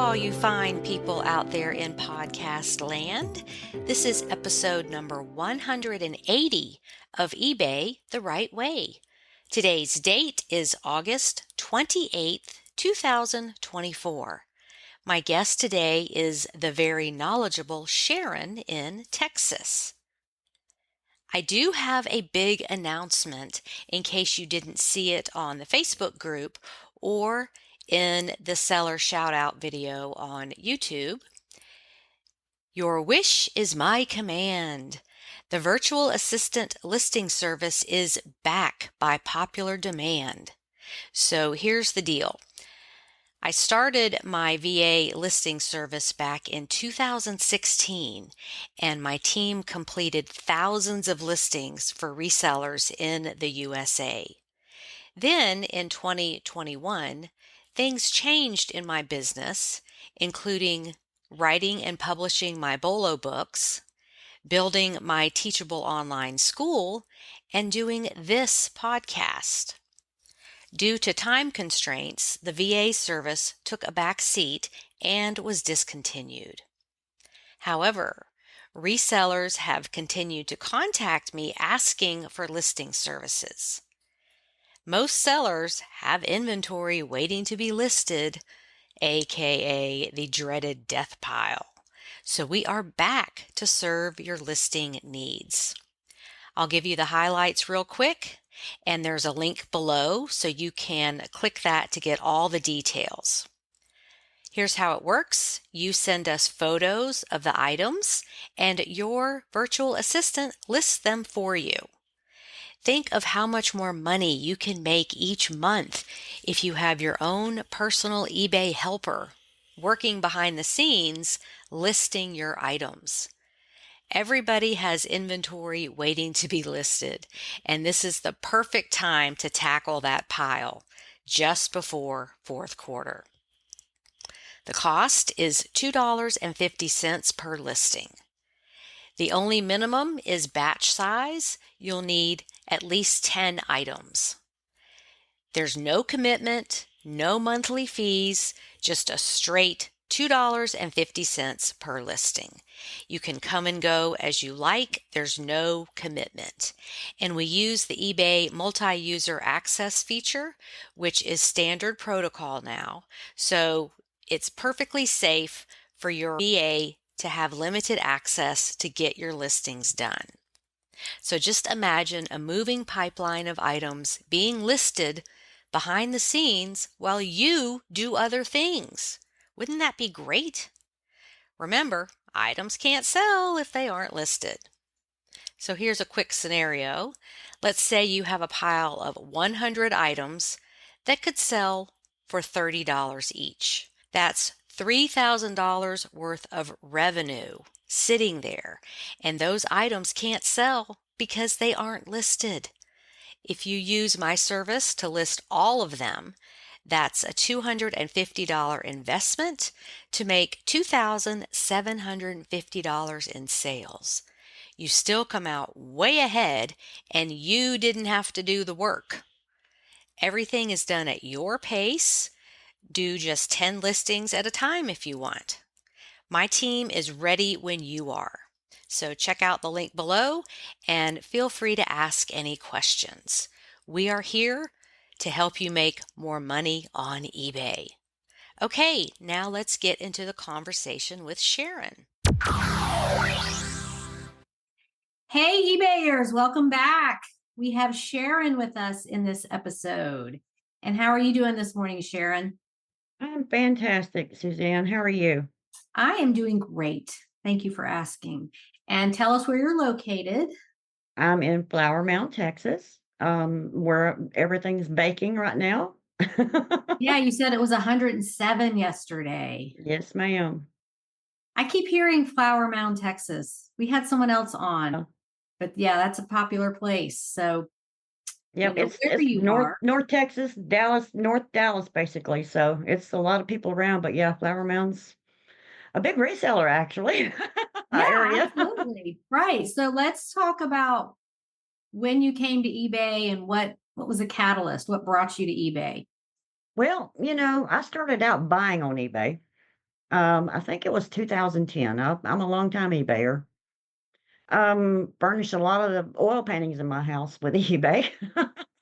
all you fine people out there in podcast land. This is episode number 180 of eBay the Right Way. Today's date is August 28th, 2024. My guest today is the very knowledgeable Sharon in Texas. I do have a big announcement in case you didn't see it on the Facebook group or in the seller shout out video on YouTube. Your wish is my command. The virtual assistant listing service is back by popular demand. So here's the deal. I started my VA listing service back in 2016, and my team completed thousands of listings for resellers in the USA. Then in 2021, things changed in my business, including writing and publishing my BOLO books, building my teachable online school, and doing this podcast. Due to time constraints, the VA service took a back seat and was discontinued. However, resellers have continued to contact me asking for listing services. Most sellers have inventory waiting to be listed, aka the dreaded death pile. So we are back to serve your listing needs. I'll give you the highlights real quick, and there's a link below so you can click that to get all the details. Here's how it works. You send us photos of the items, and your virtual assistant lists them for you. Think of how much more money you can make each month if you have your own personal eBay helper working behind the scenes listing your items. Everybody has inventory waiting to be listed, and this is the perfect time to tackle that pile just before fourth quarter. The cost is $2.50 per listing. The only minimum is batch size. You'll need at least 10 items. There's no commitment, no monthly fees, just a straight $2.50 per listing. You can come and go as you like. There's no commitment. And we use the eBay multi-user access feature, which is standard protocol now. So it's perfectly safe for your VA to have limited access to get your listings done. So just imagine a moving pipeline of items being listed behind the scenes while you do other things. Wouldn't that be great? Remember, items can't sell if they aren't listed. So here's a quick scenario. Let's say you have a pile of 100 items that could sell for $30 each. That's $3,000 worth of revenue sitting there, and those items can't sell because they aren't listed. If you use my service to list all of them, that's a $250 investment to make $2,750 in sales. You still come out way ahead, and you didn't have to do the work. Everything is done at your pace. Do just 10 listings at a time if you want. My team is ready when you are. So check out the link below and feel free to ask any questions. We are here to help you make more money on eBay. Okay, now let's get into the conversation with Sharon. Hey, eBayers, welcome back. We have Sharon with us in this episode. And how are you doing this morning, Sharon? I'm fantastic, Suzanne. How are you? I am doing great. Thank you for asking. And tell us where you're located. I'm in Flower Mound, Texas, where everything's baking right now. Yeah, you said it was 107 yesterday. Yes, ma'am. I keep hearing Flower Mound, Texas. We had someone else on, Oh. but yeah, that's a popular place. So Yep, where it's you are. North Texas, Dallas, North Dallas, basically. So it's a lot of people around, but yeah, Flower Mound's a big reseller, actually. Yeah, Area. absolutely. Right. So let's talk about when you came to eBay and what was the catalyst? What brought you to eBay? Well, I started out buying on eBay. I think it was 2010. I'm a long time eBayer. Furnished a lot of the oil paintings in my house with eBay.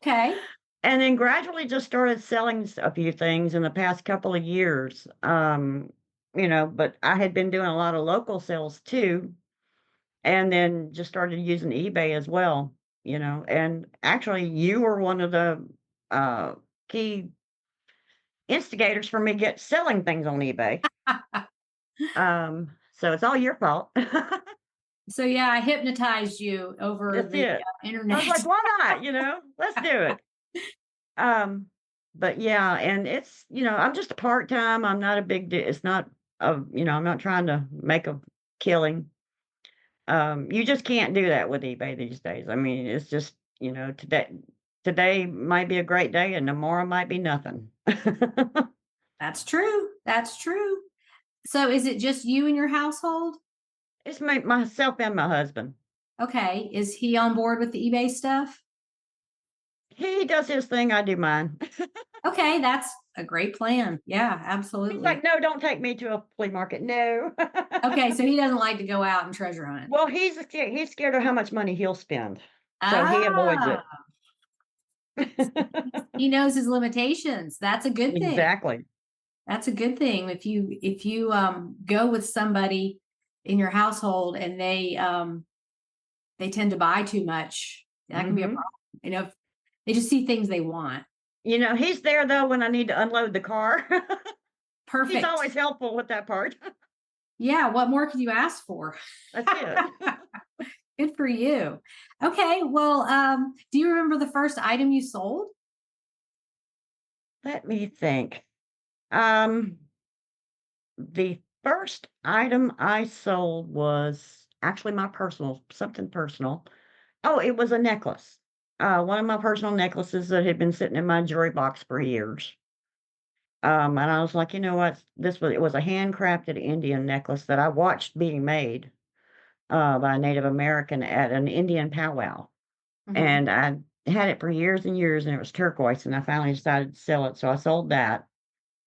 Okay. And then gradually just started selling a few things in the past couple of years. But I had been doing a lot of local sales too, and then just started using eBay as well, and actually you were one of the uh, key instigators for me get selling things on eBay. So it's all your fault. So yeah, I hypnotized you over That's the it. I was internet. like, why not? Let's do it. Um, but yeah, and I'm just a part-time. I'm not a big it's not I'm not trying to make a killing. You just can't do that with eBay these days. I mean, it's just, today might be a great day and tomorrow might be nothing. That's true. That's true. So is it just you and your household? It's myself and my husband. Okay. Is he on board with the eBay stuff? He does his thing, I do mine. Okay, that's a great plan. Yeah, He's absolutely. like, "No, don't take me to a flea market, no." Okay, so he doesn't like to go out and treasure hunt. Well, he's scared of how much money he'll spend, so he avoids Ah, it. he knows his limitations. That's a good thing. Exactly. That's a good thing. If you go with somebody in your household and they tend to buy too much, that can be a Mhm. problem. If they just see things they want. He's there, though, when I need to unload the car. He's Perfect. always helpful with that part. Yeah, what more could you ask for? That's it. Good for you. Okay, well, do you remember the first item you sold? Let me think. Um, the first item I sold was actually my personal something personal. Oh, it was a necklace. One of my personal necklaces that had been sitting in my jewelry box for years. And I was like, you know what? It was a handcrafted Indian necklace that I watched being made by a Native American at an Indian powwow. Mhm. And I had it for years and years, and it was turquoise, and I finally decided to sell it, so I sold that.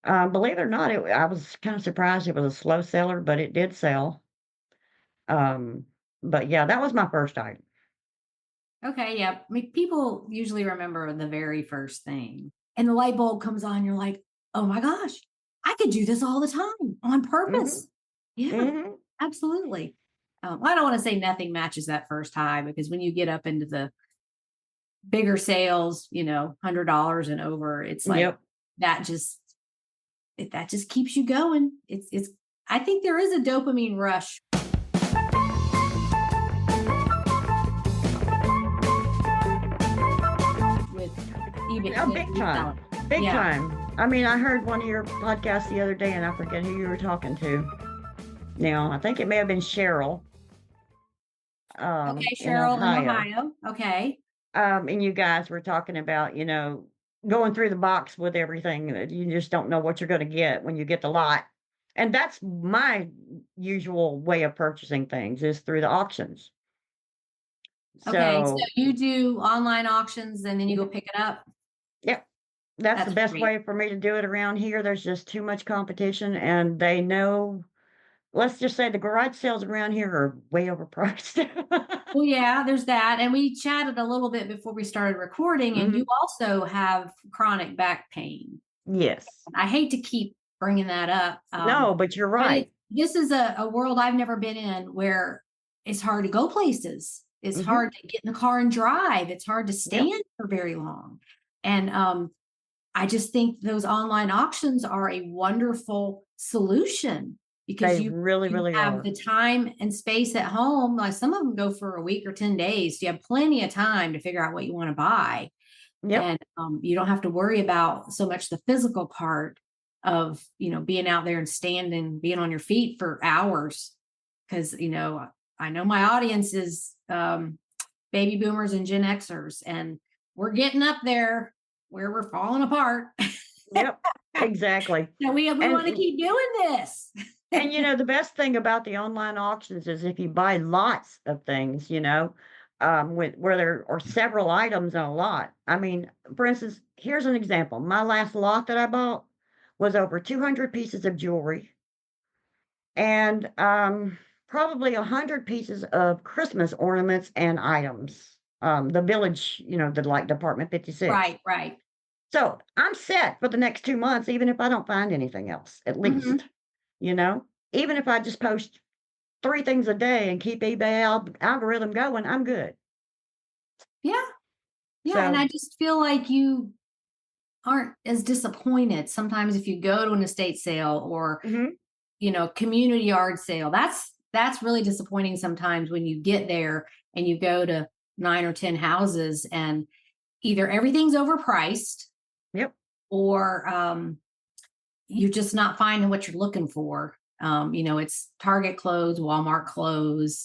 Believe it or not, I was kind of surprised it was a slow seller, but it did sell. Um, but yeah, that was my first item. Okay, yeah. I mean, people usually remember the very first thing. And the light bulb comes on, you're like, oh my gosh, I could do this all the time on Mhm, purpose. Yeah, mhm. absolutely. I don't want to say nothing matches that first high because when you get up into the bigger sales, $100 and over, it's like Yep. that just that just keeps you going. It's I think there is a dopamine rush with eBay Yeah, with big time. reselling. Big Yeah. time. I mean, I heard one of your podcasts the other day, and I forget who you were talking to. Now, I think it may have been Cheryl, Okay, in Cheryl in Ohio. Ohio. Okay. And you guys were talking about, going through the box with everything that you just don't know what you're going to get when you get the lot. And that's my usual way of purchasing things is through the auctions. Okay. So So, you do online auctions and then you go mhm, pick it up. yep, that's the That's best great. way for me to do it around here. There's just too much competition, and they know. Let's just say the garage sales around here are way overpriced. Well, yeah, there's that. And we chatted a little bit before we started recording, and you Mhm. also have chronic back pain. Yes. I hate to keep bringing that up. No, but you're But right. this is a world I've never been in where it's hard to go places. It's Mhm. hard to get in the car and drive. It's hard to Yep. stand for very long. And I just think those online auctions are a wonderful solution because They you really, you really have are. the time and space at home. Like some of them go for a week or 10 days. So you have plenty of time to figure out what you want to buy. Yep. And you don't have to worry about so much the physical part of being out there and standing, being on your feet for hours. Because I know my audience is baby boomers and Gen Xers, and we're getting up there where we're falling apart. Yep. Exactly. So we want to And keep doing this. the best thing about the online auctions is if you buy lots of things, where there are several items in a lot. I mean, for instance, here's an example. My last lot that I bought was over 200 pieces of jewelry, and probably 100 pieces of Christmas ornaments and items. The village, the like Department 56. Right, right. So I'm set for the next 2 months, even if I don't find anything else, at Mhm. least, you know, even if I just post 3 things a day and keep eBay algorithm going, I'm good. Yeah. Yeah, and So, I just feel like you aren't as disappointed sometimes if you go to an estate sale or, mhm, community yard sale. That's really disappointing sometimes when you get there and you go to 9 or 10 houses and either everything's overpriced yep, or you're just not finding what you're looking for. It's Target clothes, Walmart clothes,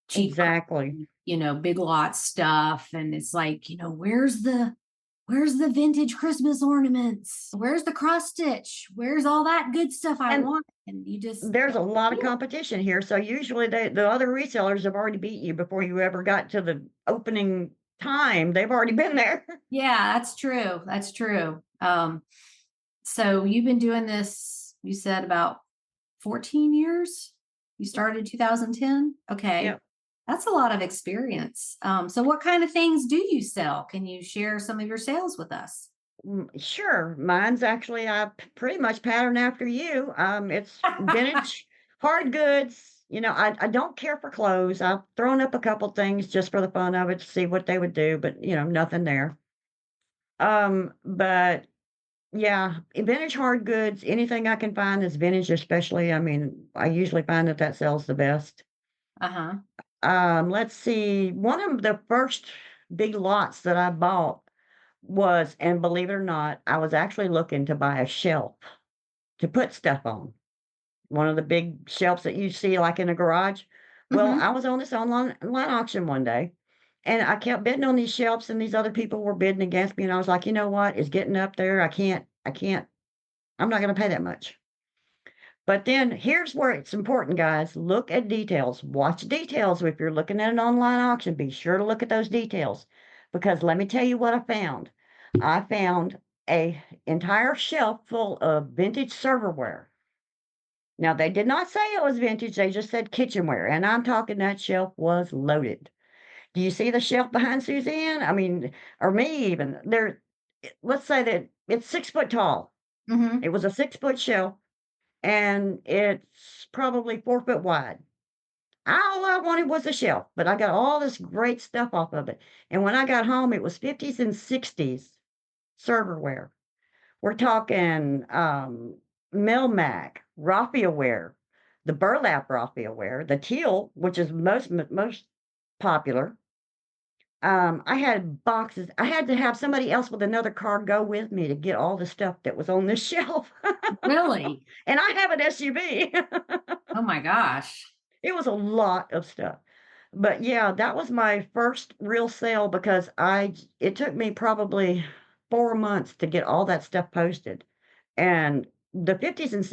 cheap, exactly. big lot stuff. And it's like, where's the vintage Christmas ornaments? Where's the cross stitch? Where's all that good stuff I And want? And you just there's don't a lot of see it. competition here, so usually the other resellers have already beat you before you ever got to the opening time. They've already been there. Yeah, that's true. That's true. So you've been doing this, you said about 14 years? You started in 2010? Okay. Yep. That's a lot of experience. So what kind of things do you sell? Can you share some of your sales with us? Sure. Mine's actually pretty much pattern after you. It's vintage hard goods. I don't care for clothes. I've thrown up a couple things just for the fun of it to see what they would do, but nothing there. But yeah, vintage hard goods, anything I can find that's vintage, especially. I mean, I usually find that sells the best. Uh-huh. Let's see. One of the first big lots that I bought was, and believe it or not, I was actually looking to buy a shelf to put stuff on. One of the big shelves that you see like in a garage. Well, Mm-hmm. I was on this online auction one day and I kept bidding on these shelves and these other people were bidding against me. And I was like, you know what? It's getting up there. I'm not going to pay that much. But then here's where it's important, guys. Look at details. Watch details. If you're looking at an online auction, be sure to look at those details. Because let me tell you what I found. I found a entire shelf full of vintage serverware. Now they did not say it was vintage, they just said kitchenware. And I'm talking that shelf was loaded. Do you see the shelf behind Suzanne? I mean, or me even. Let's say that it's 6 foot tall. Mm-hmm. It was a 6 foot shelf and it's probably 4 foot wide. All I wanted was a shelf, but I got all this great stuff off of it. And when I got home, it was 50s and 60s serverware. We're talking Melmac, raffia the burlap raffia the teal, which is most popular. I had boxes. I had to have somebody else with another car go with me to get all the stuff that was on this shelf. Really? And I have an SUV. Oh my gosh. It was a lot of stuff. But yeah, that was my first real sale because it took me probably 4 months to get all that stuff posted. And the 50s and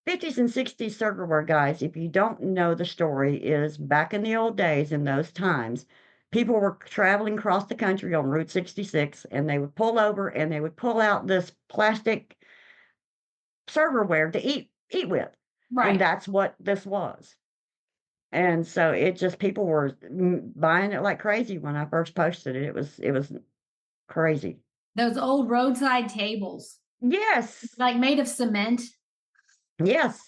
60s serverware guys, if you don't know the story, is back in the old days in those times, people were traveling across the country on Route 66 and they would pull over and they would pull out this plastic serverware to eat with. And Right. that's what this was. And so it just people were buying it like crazy when I first posted it. It was crazy. Those old roadside tables, Yes. like made of cement. Yes.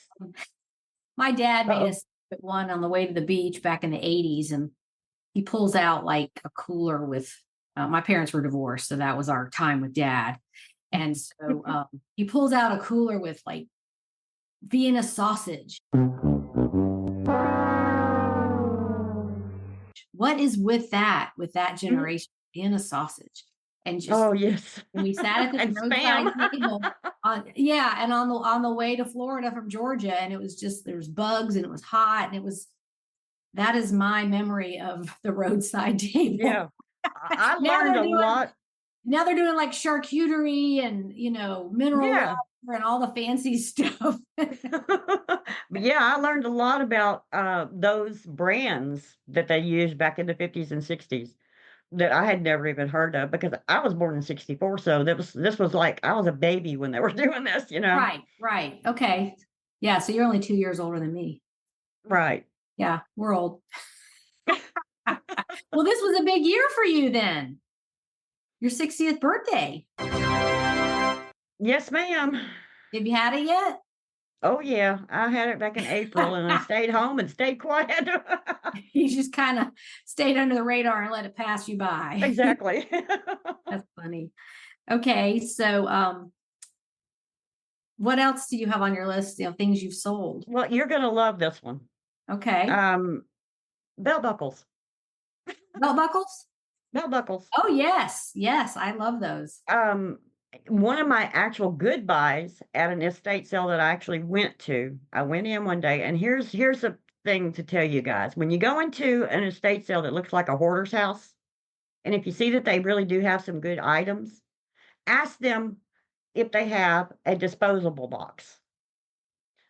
My dad made Uh-oh. us one on the way to the beach back in the 80s, and he pulls out like a cooler with my parents were divorced, so that was our time with dad. And so he pulls out a cooler with like Vienna sausage. What is with that Mhm. generation? Vienna sausage. And just Oh, yes. and we sat at this And roadside spam. table yeah, and on the way to Florida from Georgia, and it was just there was bugs and it was hot and that is my memory of the roadside table. Yeah. I Now learned they're a doing lot. now they're doing like charcuterie and mineral water Yeah. and all the fancy stuff. But yeah, I learned a lot about those brands that they used back in the 50s and 60s that I had never even heard of because I was born in 64. So this was like I was a baby when they were doing this. Right, right. Okay. Yeah, so you're only 2 years older than me. Right. Yeah, we're old. Well, this was a big year for you then. Your 60th birthday. Yes, ma'am. Have you had it yet? Oh, yeah. I had it back in April, and I stayed home and stayed quiet. You just kind of stayed under the radar and let it pass you by. Exactly. That's funny. Okay, so what else do you have on your list? Things you've sold. Well, you're gonna love this one. Okay. Um, belt buckles. Belt buckles? Belt buckles. Oh, yes. Yes, I love those. Um, one of my actual good buys at an estate sale that I actually went to, I went in one day, and here's a thing to tell you guys. When you go into an estate sale that looks like a hoarder's house, and if you see that they really do have some good items, ask them if they have a disposable box.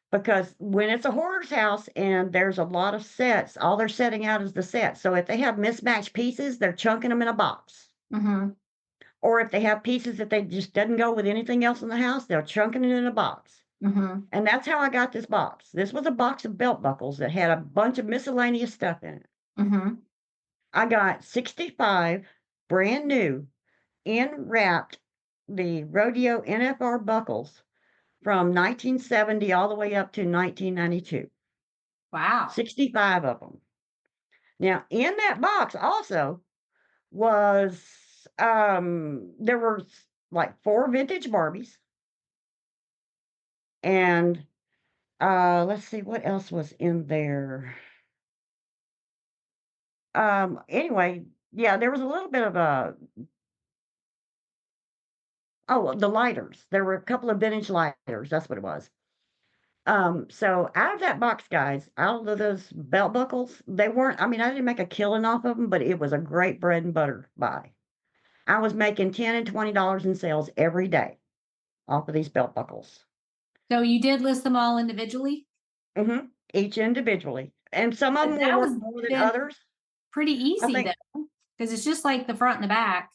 Because when it's a hoarder's house and there's a lot of sets, all they're setting out is the set. So if they have mismatched pieces, they're chunking them in a box. Mm-hmm. Or if they have pieces that they just doesn't go with anything else in the house, they're chunking it in a box. Mm-hmm. And that's how I got this box. This was a box of belt buckles that had a bunch of miscellaneous stuff in it. Mm-hmm. I got 65 brand new, in wrapped, the rodeo NFR buckles from 1970 all the way up to 1992. Wow. 65 of them. Now, in that box also was there were like 4 vintage Barbies, and let's see what else was in there. Anyway, yeah, there was a little bit of a the lighters. There were a couple of vintage lighters, that's what it was. So out of that box, guys, out of those belt buckles, they weren't, I mean, I didn't make a killing off of them, but it was a great bread and butter buy. I was making $10 and $20 in sales every day off of these belt buckles. So you did list them all individually? Each individually. And some of But them that were was worth more than then others. pretty I easy think, though, because it's just like the front and the back.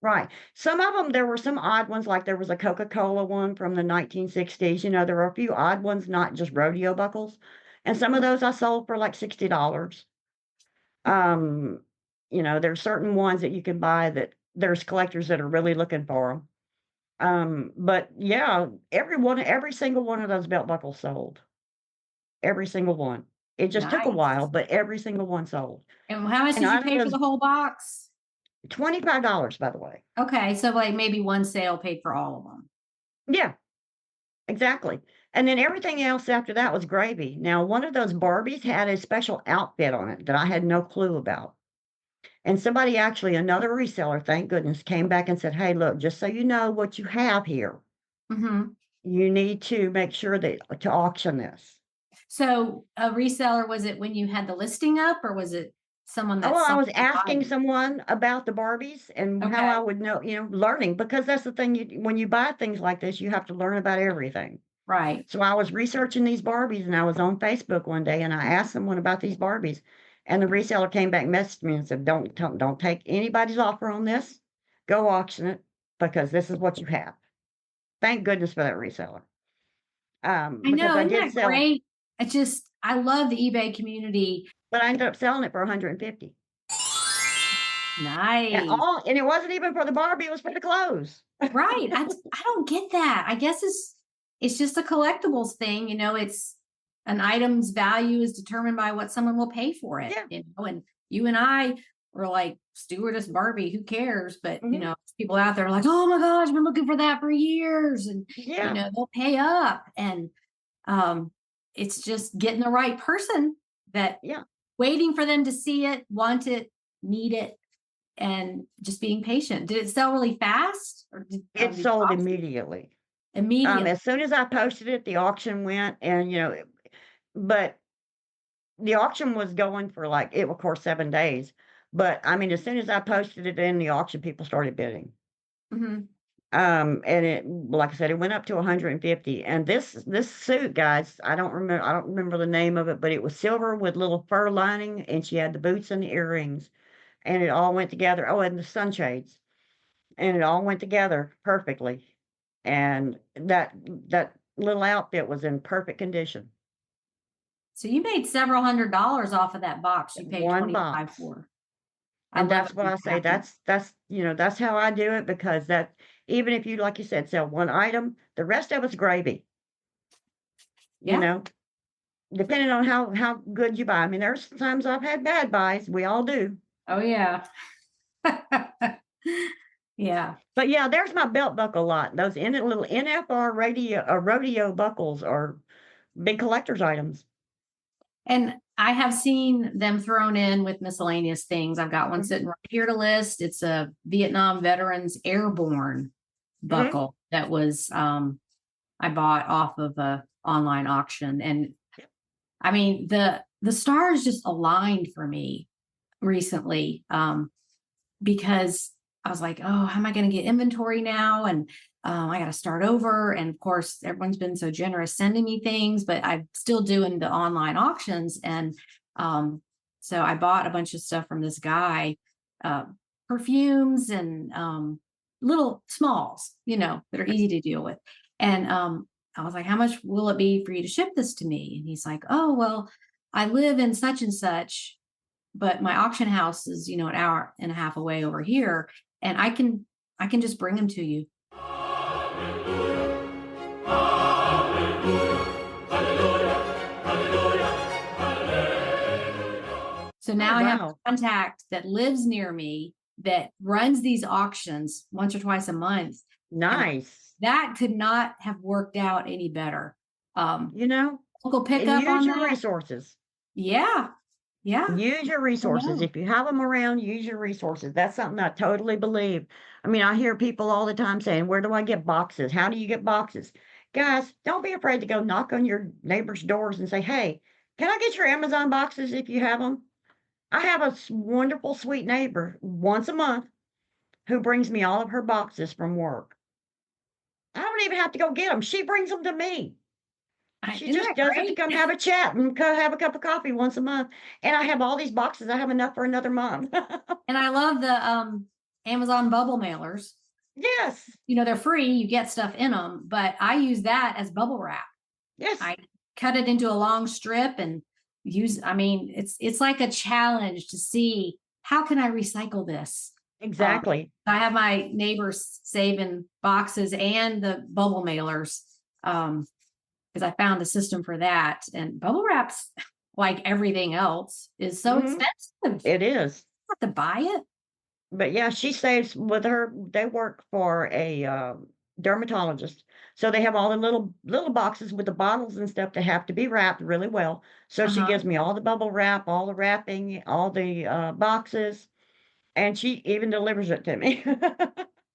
right. Some of them, there were some odd ones, like there was a Coca-Cola one from the 1960s. You know, there were a few odd ones, not just rodeo buckles. And some of those I sold for like $60. Um, you know, there's certain ones that you can buy that there's collectors that are really looking for them. But yeah, every single one of those belt buckles sold. Every single one. It just took a while, Nice. but every single one sold. And how much And did you out of pay for those the whole box? $25, by the way. Okay, so like maybe one sale paid for all of them. Yeah, exactly. And then everything else after that was gravy. Now, one of those Barbies had a special outfit on it that I had no clue about. And somebody actually, another reseller, thank goodness, came back and said, "Hey, look, just so you know what you have here, Mm-hmm. you need to make sure that to auction this." So a reseller, was it when you had the listing up or was it someone Oh, that well, I saw was you asking buying? someone about the Barbies and how I Okay, would know, learning, because that's the thing, when you buy things like this, you have to learn about everything. right. So I was researching these Barbies, and I was on Facebook one day, and I asked someone about these Barbies, and the reseller came back, messaged me and said, "Don't take anybody's offer on this. Go auction it, because this is what you have." Thank goodness for that reseller. I Because know, I isn't did that sell, great? I love the eBay community. but I ended up selling it for 150. Nice. And it wasn't even for the Barbie, it was for the clothes. Right. I don't get that. I guess it's just a collectibles thing, it's an item's value is determined by what someone will pay for it, Yeah. and you and I were like stewardess Barbie, who cares? But Mhm. people out there are like, oh my gosh, I've been looking for that for years, and Yeah. they'll pay up, and um it's just getting the right person that Yeah. waiting for them to see it, want it, need it, and just being patient. Did it sell really fast, or It did you sold auction immediately. immediately? As soon as I posted it, the auction went, and, but the auction was going for, like, it, of course, 7 days. But, I mean, as soon as I posted it in the auction, people started bidding. Mhm. And it, like I said, it went up to 150. And this suit, guys, I don't remember the name of it, but it was silver with little fur lining, and she had the boots and the earrings, and it all went together. Oh, and the sunshades, and it all went together perfectly. And that little outfit was in perfect condition. So you made several $100s off of that box you paid One 25 box. for. I And love that's it what when I that say. happens. That's how I do it, because that, even if you, like you said, sell one item, the rest of it's gravy, you Yeah. know, depending on how good you buy. I mean, there's times I've had bad buys. We all do. Oh yeah. Yeah. But yeah, there's my belt buckle lot. Those little NFR rodeo buckles are big collector's items. And I have seen them thrown in with miscellaneous things. I've got one Mhm. sitting right here to list. It's a Vietnam Veterans Airborne Mhm. buckle that was I bought off of a online auction. And I mean the stars just aligned for me recently. Because I was like, oh, how am I going to get inventory now? And I got to start over. And of course, everyone's been so generous sending me things, but I'm still doing the online auctions. And so I bought a bunch of stuff from this guy, uh, perfumes and little smalls, that are easy to deal with. And I was like, how much will it be for you to ship this to me? And he's like, oh, well, I live in such and such, but my auction house is, an hour and a half away over here, and I can just bring them to you. So Oh, now I have a wow. contact that lives near me that runs these auctions once or twice a month. And Nice. that could not have worked out any better. You know, Local and pickup use on your that. resources. Yeah. Yeah. Use your I resources. know. If you have them around, use your resources. That's something I totally believe. I mean, I hear people all the time saying, "Where do I get boxes? How do you get boxes?" Guys, don't be afraid to go knock on your neighbors' doors and say, "Hey, can I get your Amazon boxes if you have them?" I have a wonderful, sweet neighbor once a month who brings me all of her boxes from work. I don't even have to go get them. She brings them to me. She Isn't just that does it to great? come have a chat and have a cup of coffee once a month. And I have all these boxes. I have enough for another month. And I love the Amazon bubble mailers. Yes. They're free, you get stuff in them, but I use that as bubble wrap. Yes. I cut it into a long strip and I mean, it's like a challenge to see how can I recycle this. Exactly. I have my neighbors saving boxes and the bubble mailers, because I found a system for that. And bubble wraps, like everything else, is so Mhm. expensive. It is. You have to buy it. But yeah, she saves with her. They work for a dermatologist, so they have all the little boxes with the bottles and stuff that have to be wrapped really well. So she Uh-huh. gives me all the bubble wrap, all the wrapping, all the boxes, and she even delivers it to me.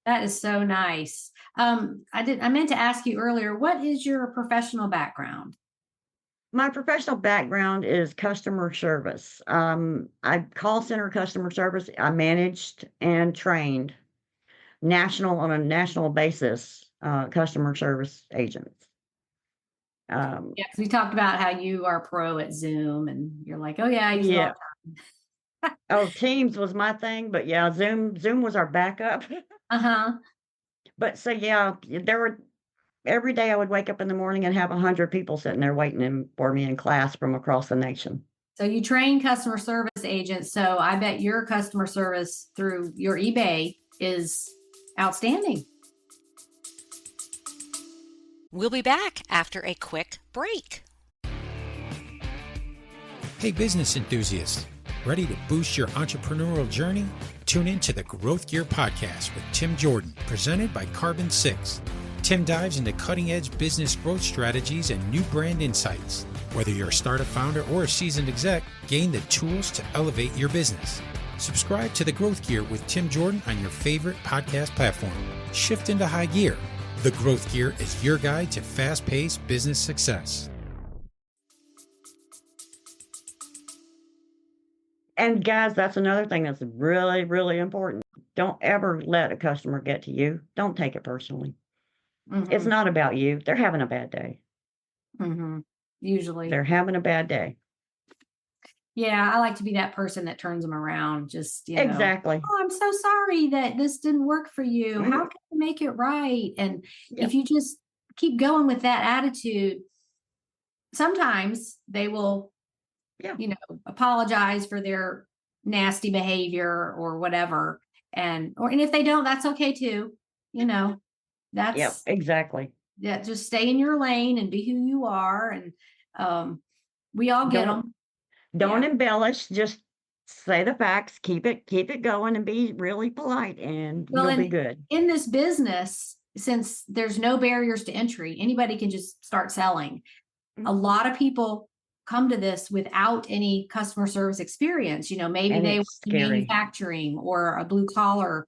That is so nice. I meant to ask you earlier, what is your professional background? My professional background is customer service. I call center customer service. I managed and trained on a national basis, customer service agents. Um, Yeah, because we talked about how you are pro at Zoom and you're like, oh yeah, I use it all yeah. the time. Oh, Teams was my thing, but yeah, Zoom was our backup. Uh-huh. But so yeah, every day I would wake up in the morning and have 100 people sitting there waiting for me in class from across the nation. So you train customer service agents. So I bet your customer service through your eBay is outstanding. We'll be back after a quick break. Hey, business enthusiasts, ready to boost your entrepreneurial journey? Tune in to the Growth Gear Podcast with Tim Jordan, presented by Carbon 6. Tim dives into cutting-edge business growth strategies and new brand insights. Whether you're a startup founder or a seasoned exec, gain the tools to elevate your business. Subscribe to the Growth Gear with Tim Jordan on your favorite podcast platform. Shift into high gear. The Growth Gear is your guide to fast-paced business success. And guys, that's another thing that's really, really important. Don't ever let a customer get to you. Don't take it personally. It's Mm-hmm. not about you. They're having a bad day. Mm-hmm. Usually. They're having a bad day. Yeah, I like to be that person that turns them around. Just, Exactly. oh, I'm so sorry that this didn't work for you. How can I make it right? And Yep. if you just keep going with that attitude, sometimes they will, Yeah. apologize for their nasty behavior or whatever. And if they don't, that's okay too. Yep, That's exactly. just stay in your lane and be who you are. And we all get them. Don't Yeah. embellish, just say the facts, keep it going and be really polite and Well, you'll be and good. in this business, since there's no barriers to entry, anybody can just start selling. A lot of people come to this without any customer service experience. Maybe And they work it's in scary. manufacturing or a blue collar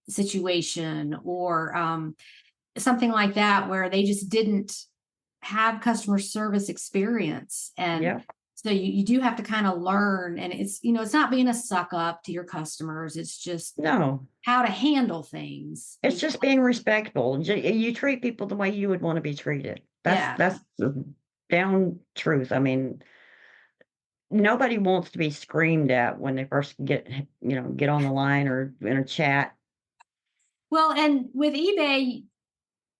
situation or something like that, where they just didn't have customer service experience. And Yeah. so you do have to kind of learn, and it's not being a suck up to your customers. It's just No, how to handle things. it's just being respectful. You treat people the way you would want to be treated. Yeah. That's the down truth. I mean, nobody wants to be screamed at when they first get on the line or in a chat. Well, and with eBay,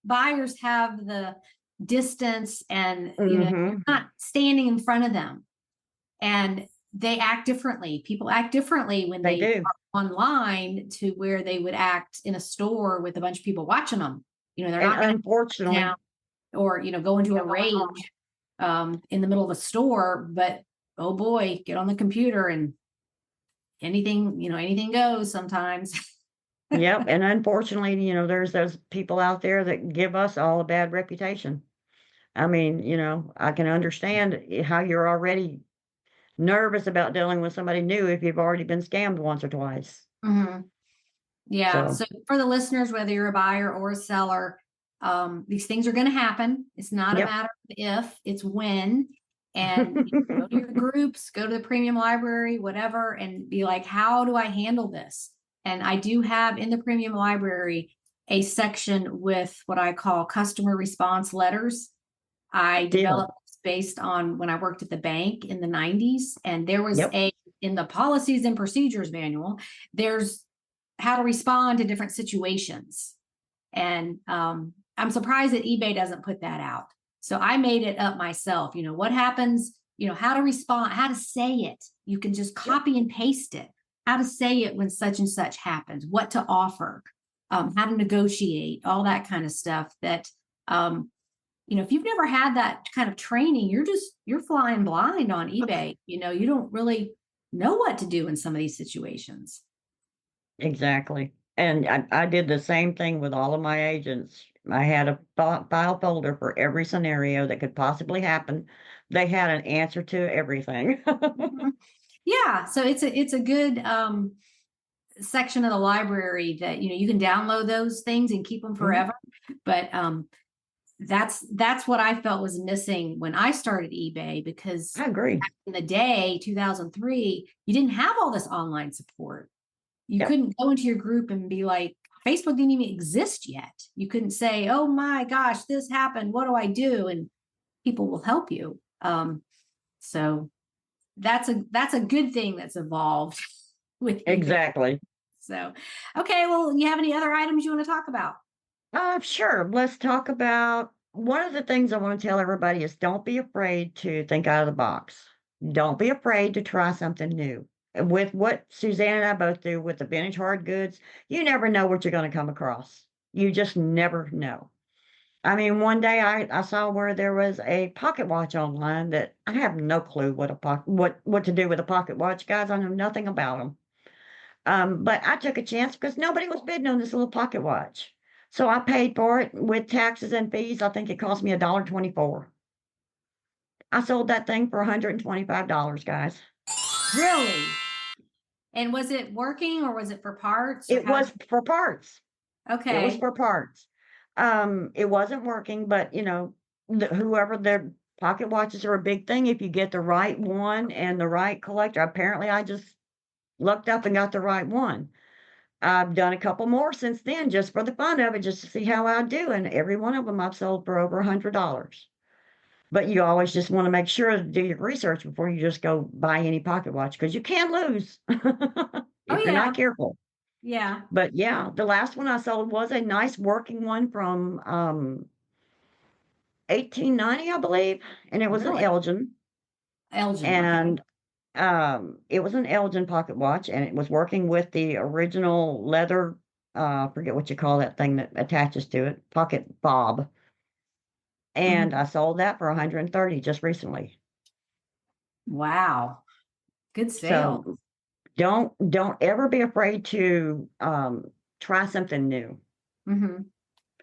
buyers have the distance and Mhm. not standing in front of them, and they act differently. People act differently when They they do. are online to where they would act in a store with a bunch of people watching them. They're And not going to unfortunately, down or go into a rage in the middle of a store. But oh boy, get on the computer and anything goes sometimes. yep, and unfortunately, there's those people out there that give us all a bad reputation. I mean, I can understand how you're already nervous about dealing with somebody new if you've already been scammed once or twice. Mm-hmm. Yeah. So, So for the listeners, whether you're a buyer or a seller, these things are going to happen. It's not a yep. matter of if, it's when. And go to your groups, go to the premium library, whatever, and be like, how do I handle this? And I do have in the premium library a section with what I call customer response letters. I developed based on when I worked at the bank in the 90s. And there was Yep. in the policies and procedures manual, there's how to respond to different situations. And I'm surprised that eBay doesn't put that out. So I made it up myself. What happens, how to respond, how to say it. You can just copy and paste it, how to say it when such and such happens, what to offer, how to negotiate, all that kind of stuff that, if you've never had that kind of training, you're flying blind on eBay. You don't really know what to do in some of these situations. Exactly. And I did the same thing with all of my agents. I had a file folder for every scenario that could possibly happen. They had an answer to everything. Yeah. So it's a good section of the library that, you can download those things and keep them forever. But that's what I felt was missing when I started eBay, because I agree. back in the day, 2003, you didn't have all this online support. You couldn't go into your group and be like, Facebook didn't even exist yet. You couldn't say, oh my gosh, this happened. What do I do? And people will help you. So that's a good thing that's evolved with eBay. Exactly. So, okay. Well, you have any other items you want to talk about? Sure. Let's talk about one of the things I want to tell everybody is don't be afraid to think out of the box. Don't be afraid to try something new. With what Suzanne and I both do with the vintage hard goods, you never know what you're going to come across. You just never know. I mean, one day I saw where there was a pocket watch online that I have no clue what to do with a pocket watch, guys. I know nothing about them. But I took a chance because nobody was bidding on this little pocket watch. So I paid for it with taxes and fees. I think it cost me $1.24. I sold that thing for $125, guys. Really? And was it working or was it for parts? It was for parts. Okay. It was for parts. It wasn't working, but whoever their pocket watches are a big thing. If you get the right one and the right collector, apparently I just lucked up and got the right one. I've done a couple more since then just for the fun of it, just to see how I do. And every one of them I've sold for over $100. But you always just want to make sure to do your research before you just go buy any pocket watch because you can lose if you're not careful. Yeah. But yeah, the last one I sold was a nice working one from 1890, I believe, and it was an Really? Elgin, Elgin. Okay. and it was an Elgin pocket watch, and it was working with the original leather. I forget what you call that thing that attaches to it, pocket fob. And Mhm. I sold that for 130 just recently. Wow. Good sale. So don't ever be afraid to try something new. Hmm.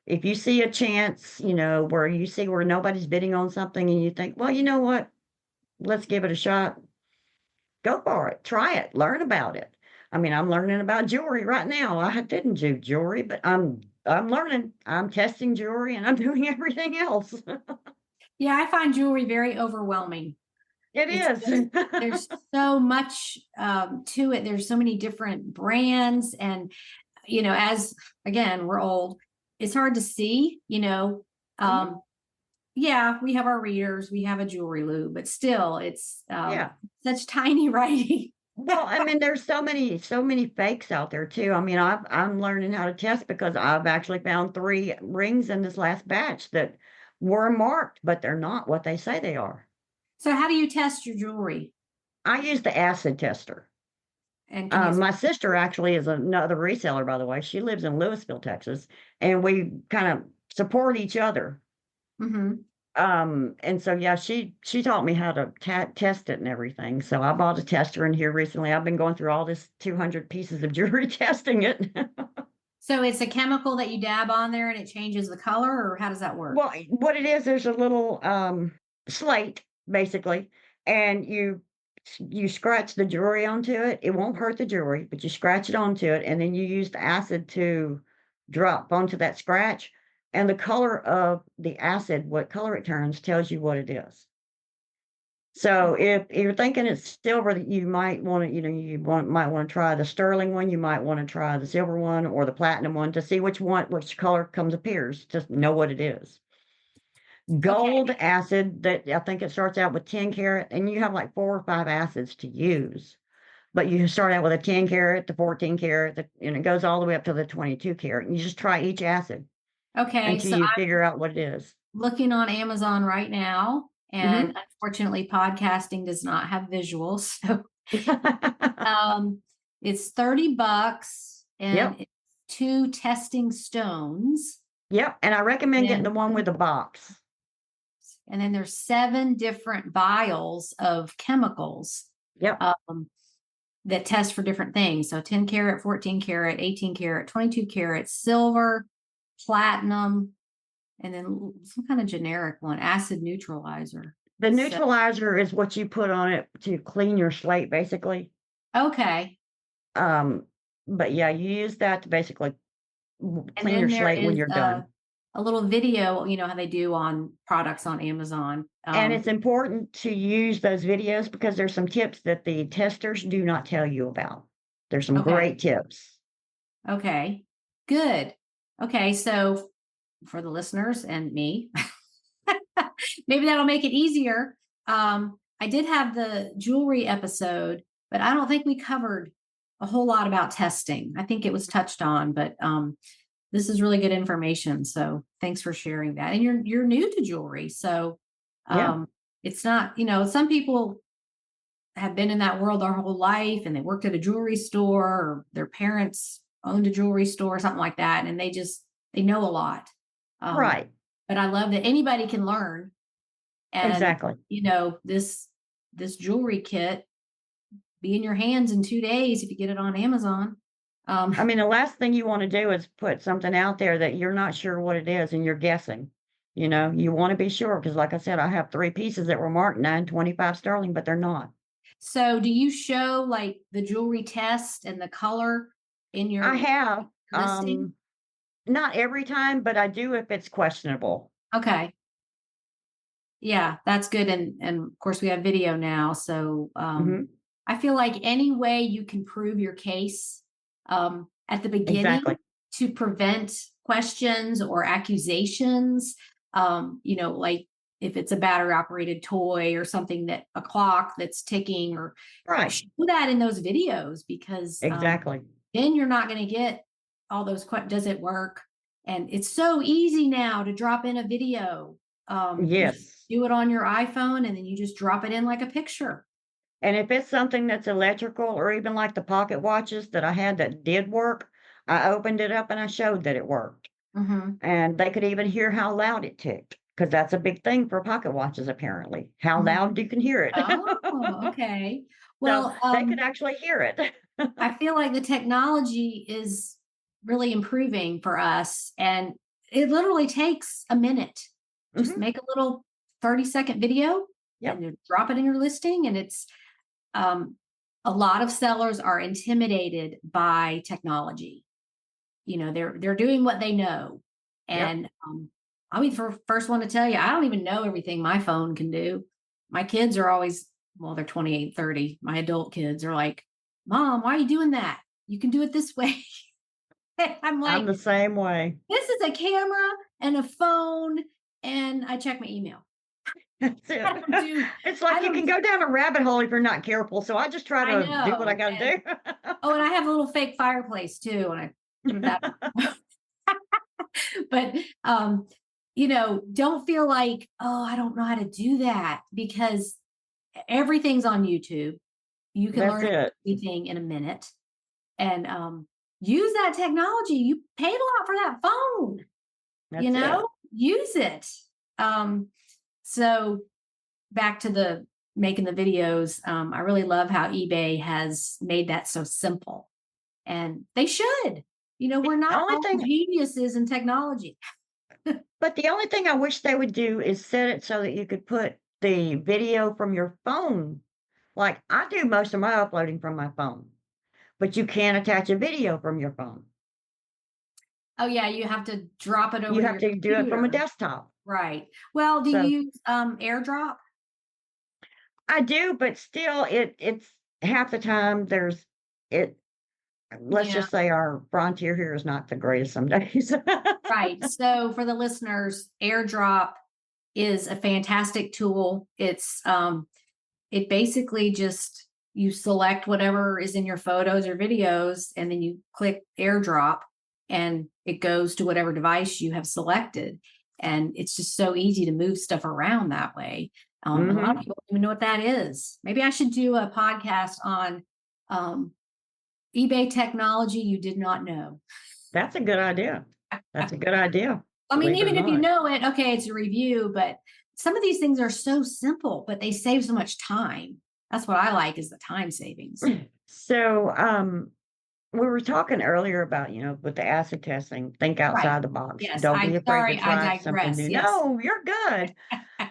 If you see a chance, where you see where nobody's bidding on something and you think, well, you know what, let's give it a shot, go for it, try it, learn about it. I mean, I'm learning about jewelry right now. I didn't do jewelry, but I'm learning. I'm testing jewelry and I'm doing everything else. Yeah, I find jewelry very overwhelming. It It's just, is. there's so much to it. There's so many different brands, and as again, we're old, it's hard to see. Mhm. Yeah, we have our readers, we have a jewelry loo, but still, it's Yeah. such tiny writing. Well, I mean, there's so many fakes out there too. I mean, I'm learning how to test because I've actually found 3 rings in this last batch that were marked, but they're not what they say they are. So, how do you test your jewelry? I use the acid tester. And can you? My sister actually is another reseller, by the way. She lives in Louisville, Texas, and we kind of support each other. Mm-hmm. And so yeah, she taught me how to test it and everything. So I bought a tester in here recently. I've been going through all this 200 pieces of jewelry testing it. So it's a chemical that you dab on there and it changes the color, or how does that work? Well, what it is, there's a little slate basically, and you scratch the jewelry onto it. It won't hurt the jewelry, but you scratch it onto it, and then you use the acid to drop onto that scratch. And the color of the acid, what color it turns, tells you what it is. So if you're thinking it's silver, that you might want to, might want to try the sterling one. You might want to try the silver one or the platinum one to see which color appears. Just know what it is. Okay. Gold acid, that I think it starts out with 10 karat, and you have like 4 or 5 acids to use. But you start out with a 10 karat, the 14 karat, and it goes all the way up to the 22 karat. And you just try each acid Okay. until So you I'm figure out what it is. looking on Amazon right now, Mhm. and unfortunately, podcasting does not have visuals. So it's $30 and Yep. it's 2 testing stones. Yep. And I recommend getting And the one with the box. and then there's 7 different vials of chemicals Yep. that test for different things. So 10 karat, 14 karat, 18 karat, 22 karat, silver, platinum, and then some kind of generic one, acid neutralizer. The So, neutralizer is what you put on it to clean your slate, basically. okay. But yeah, you use that to basically And clean your then there slate when is you're done. a little video, how they do on products on Amazon. And it's important to use those videos because there's some tips that the testers do not tell you about. There's some Okay. great tips. Okay. Good. Okay. So for the listeners and me, maybe that'll make it easier. I did have the jewelry episode, but I don't think we covered a whole lot about testing. I think it was touched on, but this is really good information. So thanks for sharing that. And you're new to jewelry, so Yeah. it's not, some people have been in that world their whole life and they worked at a jewelry store or their parents owned a jewelry store or something like that, and they know a lot. Right. But I love that anybody can learn. And Exactly. this jewelry kit be in your hands in 2 days if you get it on Amazon. I mean, the last thing you want to do is put something out there that you're not sure what it is and you're guessing. You want to be sure because, like I said, I have 3 pieces that were marked 925 sterling, but they're not. So do you show like the jewelry test and the color in your I have listing? not every time, but I do if it's questionable. Okay. Yeah, that's good. And of course we have video now. So Mhm. I feel like any way you can prove your case at the beginning Exactly. to prevent questions or accusations, like if it's a battery operated toy or something, that a clock that's ticking, or Right. show that in those videos, because Exactly. then you're not going to get all those does it work? And it's so easy now to drop in a video You just Yes. do it on your iPhone and then you just drop it in like a picture. And if it's something that's electrical or even like the pocket watches that I had that did work, I opened it up and I showed that it worked. Mm-hmm. And they could even hear how loud it ticked because that's a big thing for pocket watches, apparently, how Mm-hmm. loud you can hear it. Oh, okay. So Well, they could actually hear it. I feel like the technology is really improving for us, and it literally takes a minute. Just Mhm. make a little 30-second video Yep. and you drop it in your listing. And it's a lot of sellers are intimidated by technology. You know, they're doing what they know. Yep. And I'll be the first one to tell you, I don't even know everything my phone can do. My kids are always, well, they're 28, 30. My adult kids are like, Mom, why are you doing that? You can do it this way. I'm like, I'm the same way. this is a camera and a phone, and I check my email. That's I don't it. do, It's I like you don't, can go down a rabbit hole if you're not careful. So I just try I to do what I know. got to And, do. oh, and I have a little fake fireplace too, and I put that. But you know, don't feel like, oh, I don't know how to do that, because everything's on YouTube. You can That's learn it. anything in a minute. And use that technology. You paid a lot for that phone. That's it. Use it. So back to the making the videos, I really love how eBay has made that so simple. And they should. You know, we're The not only all thing, geniuses in technology. but the only thing I wish they would do is set it so that you could put the video from your phone. Like I do most of my uploading from my phone, but you can't attach a video from your phone. Oh yeah, you have to drop it over You to have your to do it from a computer. desktop. Right. Well, do So you use AirDrop? I do, but still it's half the time it let's Yeah. just say our frontier here is not the greatest some days. Right. So for the listeners, AirDrop is a fantastic tool. It basically just, you select whatever is in your photos or videos, and then you click AirDrop and it goes to whatever device you have selected. And it's just so easy to move stuff around that way. A lot of Mhm. people don't even know what that is. Maybe I should do a podcast on um, eBay technology you did not know. That's a good idea. That's a good idea. I mean, Believe it or even if you not. know it, okay, it's a review, but some of these things are so simple, but they save so much time. That's what I like, is the time savings. So, we were talking earlier about, with the acid testing, think Right. outside the box. Yes. Don't be afraid to Sorry, I try something digress. new. Yes. No, you're good.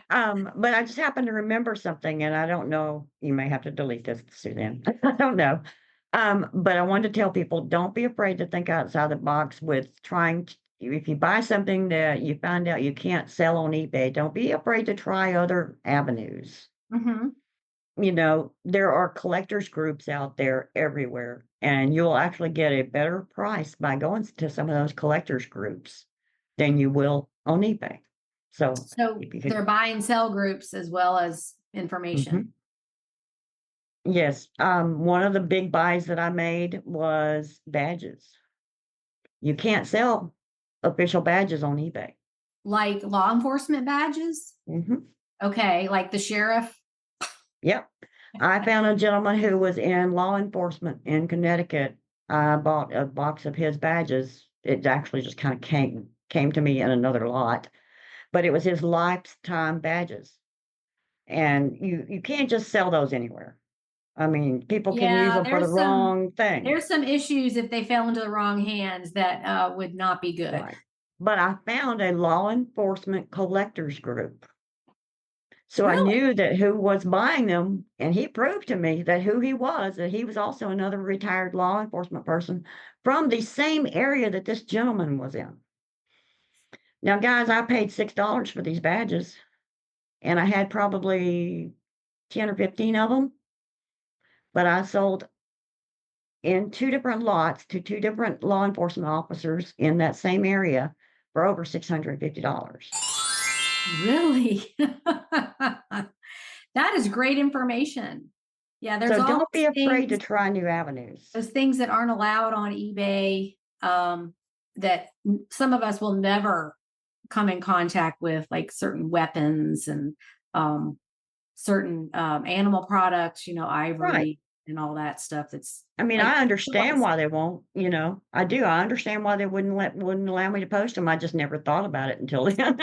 But I just happened to remember something, and I don't know, you may have to delete this, Suzanne. I don't know. But I wanted to tell people, don't be afraid to think outside the box with trying to, if you buy something that you find out you can't sell on eBay, don't be afraid to try other avenues. Mm-hmm. There are collectors groups out there everywhere, and you'll actually get a better price by going to some of those collectors groups than you will on eBay. So So if you they're could, buy and sell groups as well as information. yes, one of the big buys that I made was badges. You can't sell official badges on eBay. Like law enforcement badges. hmm Okay. Like the sheriff. Yep. I found a gentleman who was in law enforcement in Connecticut. I bought a box of his badges. It actually just kind of came to me in another lot, but it was his lifetime badges. And you can't just sell those anywhere. I mean, people can use Yeah, them for the wrong thing. there's some issues if they fell into the wrong hands that would not be good. Right. But I found a law enforcement collectors group. So I Really? knew that who was buying them, and he proved to me that who he was, that he was also another retired law enforcement person from the same area that this gentleman was in. Now, guys, I paid $6 for these badges, and I had probably 10 or 15 of them, but I sold in two different lots to two different law enforcement officers in that same area for over $650. Really? That is great information. Yeah, there's So all don't be those afraid to things, try new avenues. those things that aren't allowed on eBay, that some of us will never come in contact with like certain weapons and certain animal products, Right. ivory and all that stuff. That's I mean, like I understand why they won't, I do. I understand why they wouldn't allow me to post them. I just never thought about it until then.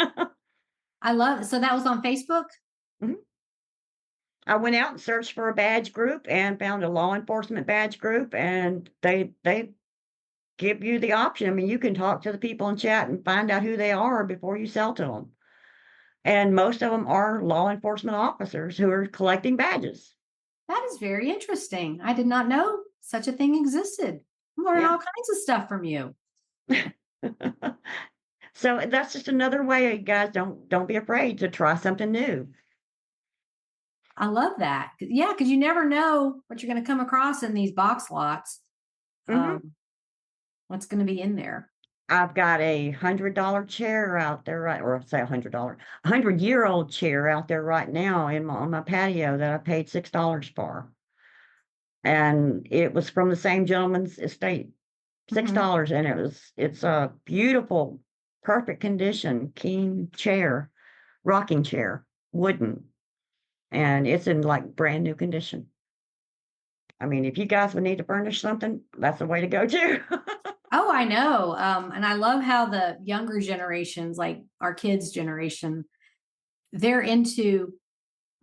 I love it. So that was on Facebook. Mhm. I went out and searched for a badge group and found a law enforcement badge group, and they give you the option. I mean, you can talk to the people in chat and find out who they are before you sell to them. And most of them are law enforcement officers who are collecting badges. That is very interesting. I did not know such a thing existed. I'm learning Yeah. all kinds of stuff from you. So that's just another way, guys. Don't be afraid to try something new. I love that. Yeah, because you never know what you're going to come across in these box lots. Mhm. What's going to be in there? I've got a $100 chair out there, right, or say $100, 100-year-old chair out there right now on my patio that I paid $6 for, and it was from the same gentleman's estate. $6, and it's a beautiful, perfect condition, king chair, rocking chair, wooden, and it's in like brand new condition. I mean, if you guys would need to furnish something, that's the way to go too. Oh, I know. And I love how the younger generations, like our kids' generation, they're into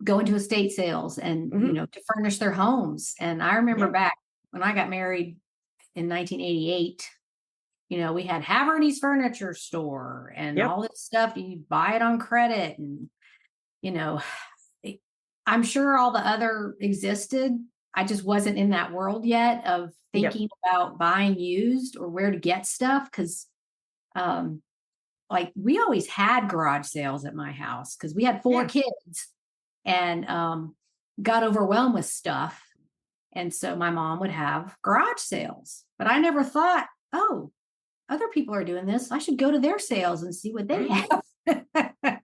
going to estate sales and, Mhm. to furnish their homes. And I remember Yeah. back when I got married in 1988, we had Haverty's Furniture Store and Yep. all this stuff. You buy it on credit. And, you know, I'm sure all the other existed. I just wasn't in that world yet of Yep. thinking about buying used or where to get stuff. Cause like we always had garage sales at my house because we had 4 Yeah. kids and got overwhelmed with stuff. And so my mom would have garage sales. But I never thought, oh, other people are doing this. I should go to their sales and see what they Mhm. have.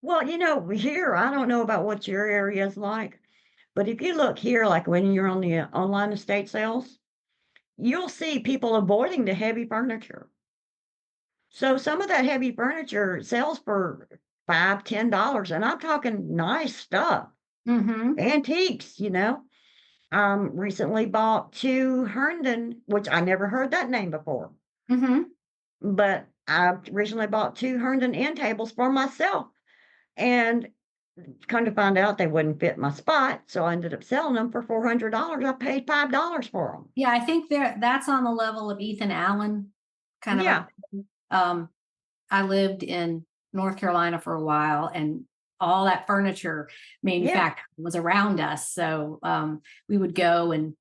Well, here, I don't know about what your area is like, but if you look here, like when you're on the online estate sales, you'll see people avoiding the heavy furniture. So some of that heavy furniture sells for $5, $10, and I'm talking nice stuff, Mm-hmm. antiques. Recently bought 2 Herndon, which I never heard that name before, Mm-hmm. but I recently bought 2 Herndon end tables for myself, and come to find out they wouldn't fit my spot, so I ended up selling them for $400. I paid $5 for them. Yeah, I think that's on the level of Ethan Allen kind of Yeah, I lived in North Carolina for a while and all that furniture yeah. manufacturing was around us. So we would go and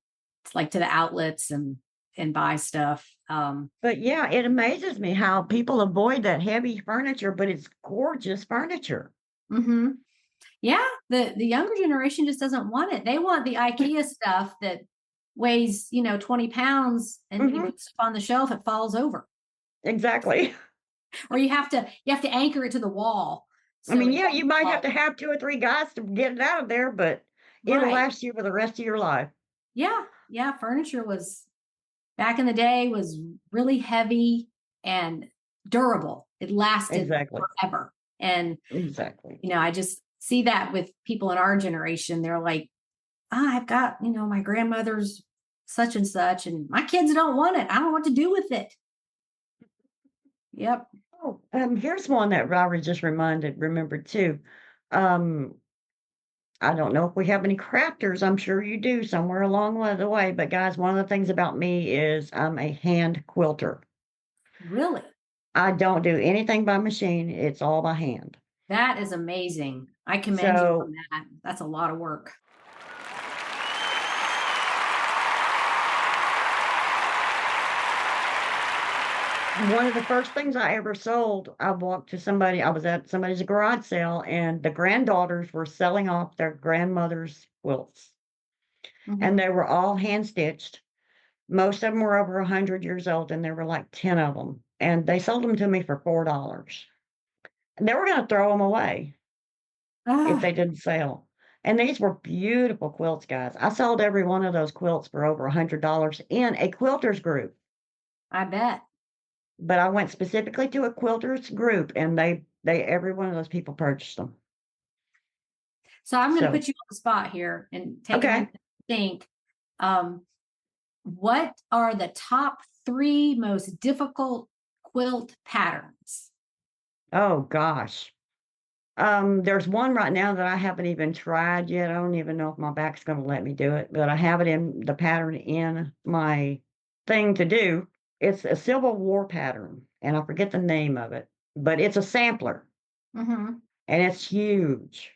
like to the outlets and buy stuff. But yeah, it amazes me how people avoid that heavy furniture, but it's gorgeous furniture. Mm-hmm. Yeah, the younger generation just doesn't want it. They want the IKEA stuff that weighs, 20 pounds and when you Mhm, put stuff on the shelf, it falls over. exactly. Or you have to anchor it to the wall I so mean, it yeah, doesn't you might have fall. to have 2 or 3 guys to get it out of there, but it'll Right. last you for the rest of your life. Yeah. Yeah. Furniture was back in the day was really heavy and durable. It lasted Exactly, forever. And, exactly. I just see that with people in our generation. They're like, I've got, my grandmother's such and such, and my kids don't want it. I don't know what to do with it. Yep. Oh, here's one that Robert just remembered too. Um, I don't know if we have any crafters. I'm sure you do somewhere along the way. But guys, one of the things about me is I'm a hand quilter. Really? I don't do anything by machine. It's all by hand. That is amazing. I commend you on So that. That's a lot of work. one of the first things I ever sold, I walked to somebody, I was at somebody's garage sale, and the granddaughters were selling off their grandmother's quilts. And Mhm. they were all hand stitched. Most of them were over 100 years old, and there were like 10 of them. And they sold them to me for $4. And they were going to throw them away if Ah, they didn't sell. And these were beautiful quilts, guys. I sold every one of those quilts for over $100 in a quilters group. I bet. but I went specifically to a quilters group, and they every one of those people purchased them. So I'm going to So put you on the spot here and take a okay. minute to think. What are the top 3 most difficult quilt patterns? Oh gosh. There's one right now that I haven't even tried yet. I don't even know if my back's going to let me do it, but I have it in the pattern in my thing to do. It's a Civil War pattern, and I forget the name of it, but it's a sampler, Mm-hmm. and it's huge.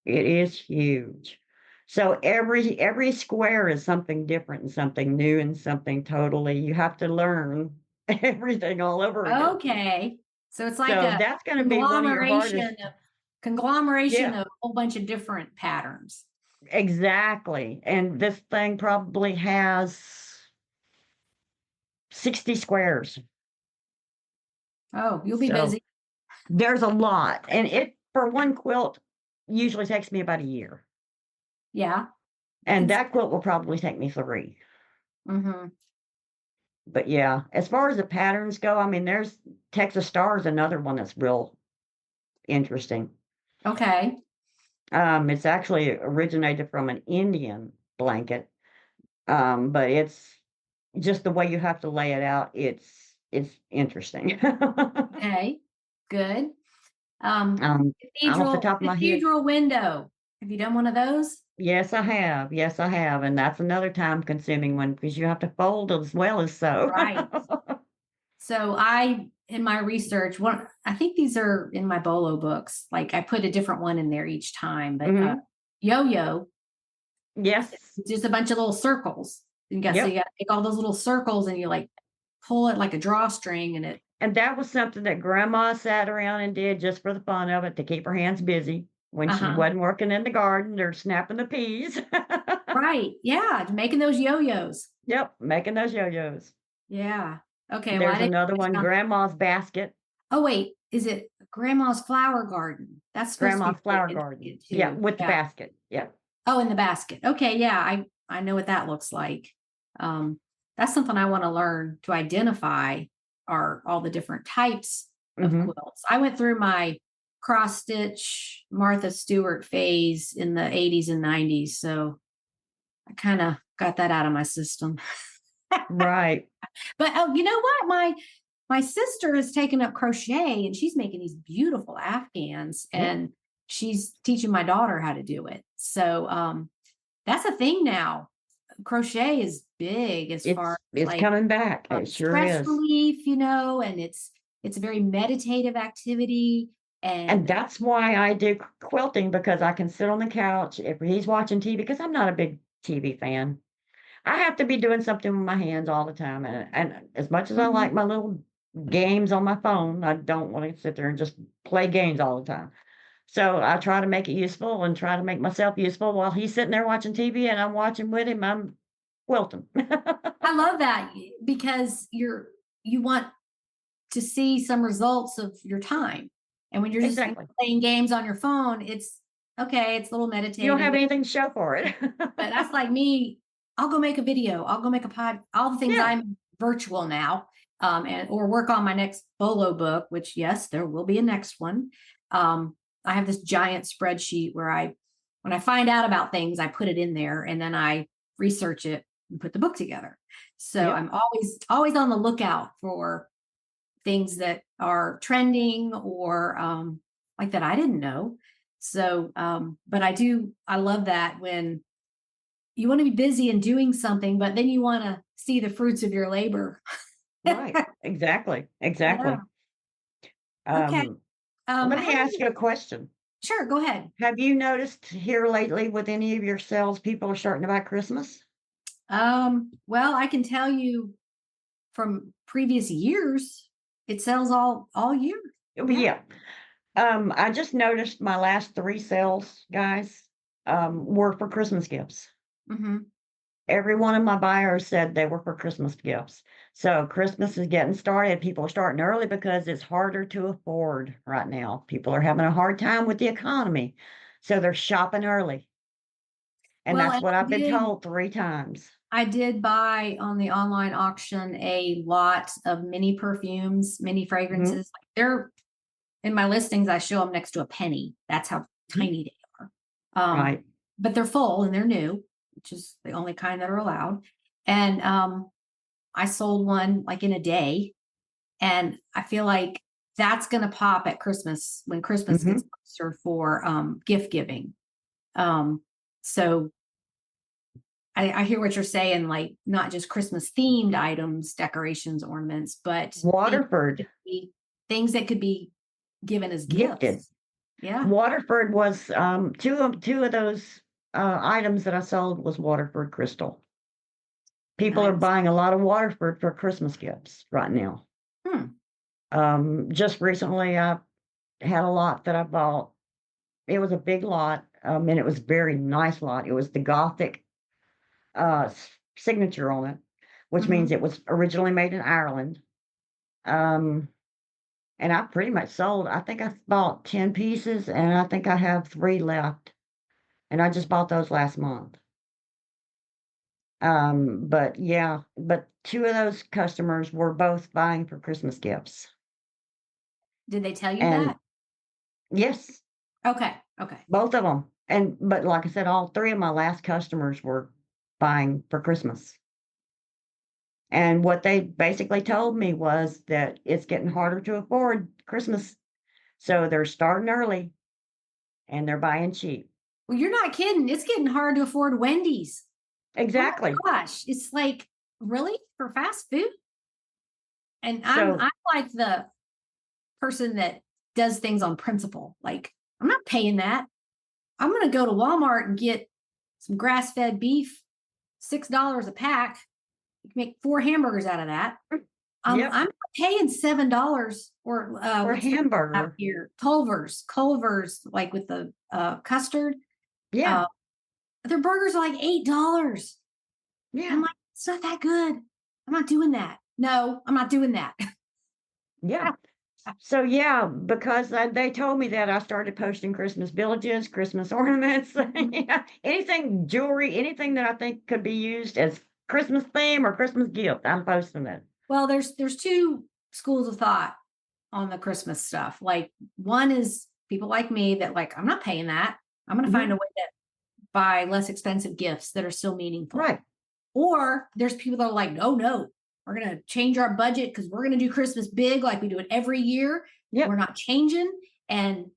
It is huge. So every square is something different and something new and something totally. You have to learn everything all over again. Okay. So it's like So a that's going to be one of your hardest. conglomeration Yeah. of a whole bunch of different patterns. Exactly. And this thing probably has 60 squares. Oh, you'll be So busy. there's a lot. And it, for one quilt, usually takes me about a year. Yeah. And that quilt will probably take me 3. Mm-hmm. But yeah, as far as the patterns go, I mean, there's Texas Star is another one that's real interesting. Okay. It's actually originated from an Indian blanket. But it's just the way you have to lay it out. It's interesting. Okay. Good. Off the top of my head, Cathedral window. Have you done one of those? yes, I have. Yes, I have, and that's another time-consuming one because you have to fold as well as sew. Right. So in my research, I think these are in my BOLO books. Like I put a different one in there each time, but Mhm. yo-yo, Yes. it's just a bunch of little circles. So you got Yep. to take all those little circles and you like pull it like a drawstring and it. And that was something that Grandma sat around and did just for the fun of it to keep her hands busy when she Uh-huh. wasn't working in the garden or snapping the peas. Right. Yeah. Making those yo-yos. Yep, making those yo-yos. Yeah. Okay. Well, I There's didn't. another one, Grandma's basket. Oh, wait. Is it Grandma's flower garden? That's supposed to Grandma's be flower really garden. interesting, Yeah, too. with the Yeah. basket. Yeah. Oh, in the basket. Okay, yeah, I know what that looks like. That's something I want to learn to identify are all the different types of Mhm. quilts. I went through my cross stitch Martha Stewart phase in the 80s and 90s, so I kind of got that out of my system. Right. But oh, you know what? My sister has taken up crochet and she's making these beautiful Afghans and she's teaching my daughter how to do it. So that's a thing now. Crochet is big as far as It's like coming back. It sure stress is. relief, and it's a very meditative activity. And And that's why I do quilting because I can sit on the couch if he's watching TV because I'm not a big TV fan. I have to be doing something with my hands all the time. And as much as I like my little games on my phone, I don't want to sit there and just play games all the time. So I try to make it useful and try to make myself useful while he's sitting there watching TV and I'm watching with him. I'm quilting. I love that because you want to see some results of your time. And when you're just Exactly. playing games on your phone, it's okay, it's a little meditative. You don't have anything to show for it. But that's like me. I'll go make a video. I'll go make a pod. All the things Yeah. I'm virtual now, or work on my next BOLO book. Which yes, there will be a next one. I have this giant spreadsheet where when I find out about things, I put it in there, and then I research it and put the book together. So Yep. I'm always on the lookout for things that are trending or like that I didn't know. So, but I love that when you want to be busy and doing something, but then you want to see the fruits of your labor. Right. Exactly. Exactly. Yeah. Okay. Let me ask you a question. Sure, go ahead. Have you noticed here lately with any of your sales, people are starting to buy Christmas? Well, I can tell you from previous years, it sells all year. Yeah. I just noticed my last 3 sales, guys, were for Christmas gifts. Mm-hmm. Every one of my buyers said they were for Christmas gifts. So Christmas is getting started. People are starting early because it's harder to afford right now. People are having a hard time with the economy. So they're shopping early. And Well, that's and what I've been told 3 times. I did buy on the online auction a lot of mini perfumes, mini Mhm. fragrances. They're in my listings. I show them next to a penny. That's how Mhm. tiny they are. Right. But they're full and they're new, which is the only kind that are allowed. And I sold one like in a day, and I feel like that's going to pop at Christmas when Christmas gets Mhm. closer for gift giving. So I hear what you're saying, like not just Christmas themed items, decorations, ornaments, but Waterford things that could be given as gifted. gifts. Yeah. Waterford was, 2 of those, items that I sold was Waterford crystal. People are Nice. buying a lot of Waterford for Christmas gifts right now. Just recently, I had a lot that I bought. It was a big lot, and it was a very nice lot. It was the Gothic, signature on it, which means Mhm. it was originally made in Ireland. Um, and I pretty much sold. I think I bought 10 pieces, and I think I have 3 left. And I just bought those last month. But yeah, but 2 of those customers were both buying for Christmas gifts. Did they tell you And that? yes, Okay. Okay. both of them. But like I said, all 3 of my last customers were buying for Christmas. And what they basically told me was that it's getting harder to afford Christmas. So they're starting early and they're buying cheap. Well, you're not kidding. It's getting hard to afford Wendy's. Oh Exactly. my gosh. It's like, really? For fast food? And I'm So like the person that does things on principle. Like, I'm not paying that. I'm going to go to Walmart and get some grass-fed beef, $6 a pack. You can make 4 hamburgers out of that. yep, I'm paying $7 or for a what's the out hamburger. here? Culver's, like with the custard. Yeah, Their burgers are like $8. yeah, I'm like, it's not that good. I'm not doing that. No, I'm not doing that. yeah. So yeah, because they told me that, I started posting Christmas villages, Christmas ornaments, yeah, anything jewelry, anything that I think could be used as Christmas theme or Christmas gift, I'm posting it. Well, there's 2 schools of thought on the Christmas stuff. Like, one is people like me that like, I'm not paying that. I'm going to find a Mhm. way to buy less expensive gifts that are still meaningful. Right. Or there's people that are like, no, we're going to change our budget because we're going to do Christmas big like we do it every year. Yep. We're not changing. And,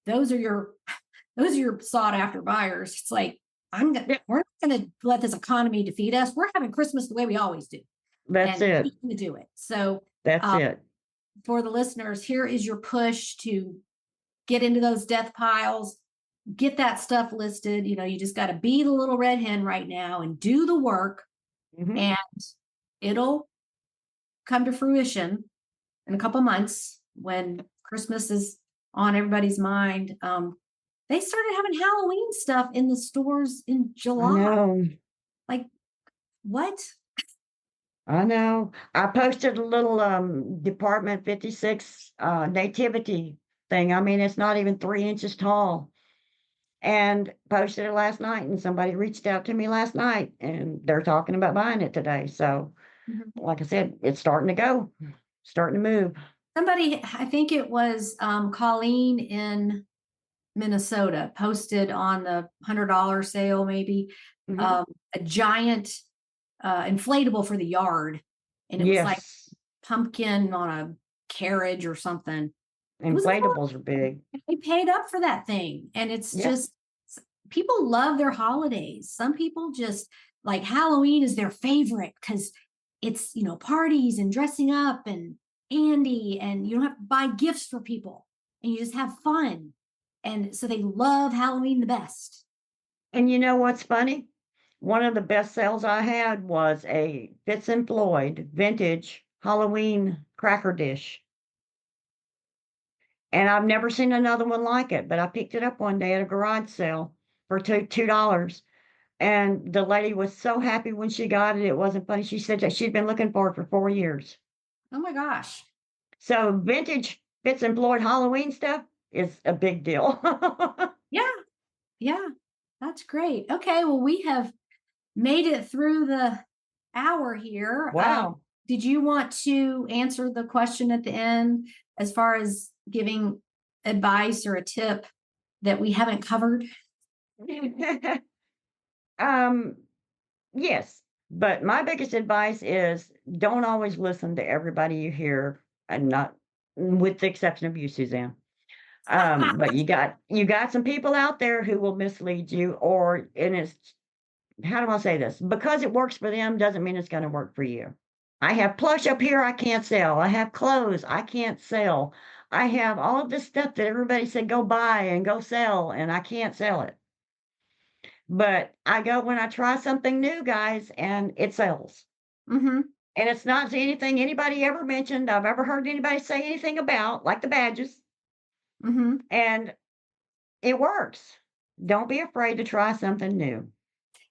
those are your sought after buyers. It's like, Yep. we're not going to let this economy defeat us. We're having Christmas the way we always do. That's And it. we can do it. So That's it. for the listeners, here is your push to get into those death piles, get that stuff listed. You just got to be the little red hen right now and do the work, Mhm. and it'll come to fruition in a couple months when Christmas is on everybody's mind. They started having Halloween stuff in the stores in I July. know. Like, what? I know. I posted a little Department 56 nativity thing. I mean, it's not even 3 inches tall. And posted it last night, and somebody reached out to me last night, and they're talking about buying it today. So, Mhm. like I said, it's starting to go, starting to move. Somebody, I think it was Colleen in Minnesota, posted on the $100 sale, maybe Mhm. a giant inflatable for the yard, and it was like Yes, pumpkin on a carriage or something. It was inflatables are big. they paid up for that thing, and it's Yeah, just people love their holidays. Some people just like Halloween is their favorite because it's parties and dressing up and candy, and you don't have to buy gifts for people, and you just have fun, and so they love Halloween the best. and you know what's funny? One of the best sales I had was a Fitz and Floyd vintage Halloween cracker dish. And I've never seen another one like it, but I picked it up one day at a garage sale for $2. And the lady was so happy when she got it. It wasn't funny. She said that she'd been looking for it for 4 years. Oh my gosh. So vintage Fitz and Floyd Halloween stuff is a big deal. Yeah. Yeah. That's great. Okay, well, we have made it through the hour here. Wow. Did you want to answer the question at the end as far as giving advice or a tip that we haven't covered? Um, yes, but my biggest advice is don't always listen to everybody you hear, and not with the exception of you, Suzanne. But you got some people out there who will mislead you, and it's, how do I say this? Because it works for them doesn't mean it's going to work for you. I have plush up here I can't sell. I have clothes I can't sell. I have all of this stuff that everybody said go buy and go sell, and I can't sell it. But I go when I try something new, guys, and it sells. Mm-hmm. And it's not anything anybody ever mentioned, I've ever heard anybody say anything about, like the badges, Mm-hmm. and it works. Don't be afraid to try something new.